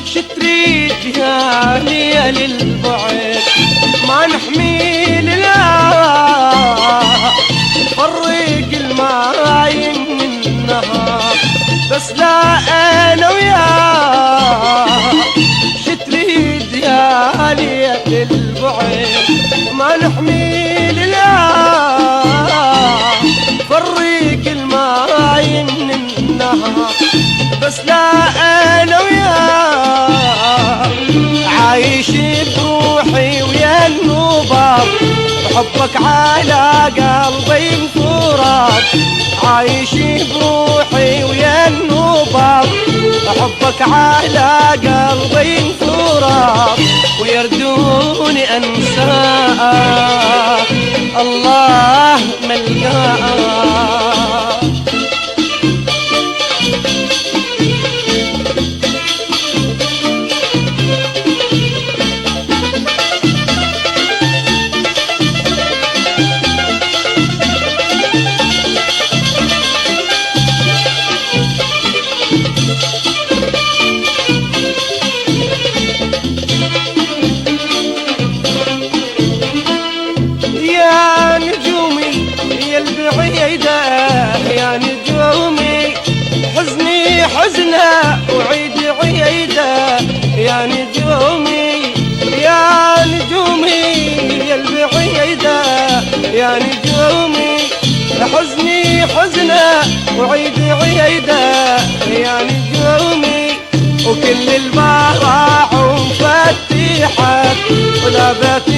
شتريد يا ليل البعد ما نحميل لا فرق الماي من النهار بس لا انا وياه. شتريد يا ليل البعد ما نحميل لا فرق الماي من النهار بس لا انا وياه. عايش بروحي ويا النوبة بحبك على قلبي انفراد. عايش بروحي ويا النوبة بحبك على قلبي انفراد ويردوني انساك الله ملقاك. يا نجومي يا البعيدة يا نجومي حزني حزنة وعيدي عيدة. يا نجومي يا نجومي يا البعيدة يا نجومي حزني حزنة وعيدي عيدة. يا نجومي وكل البراع مفتحت ولابت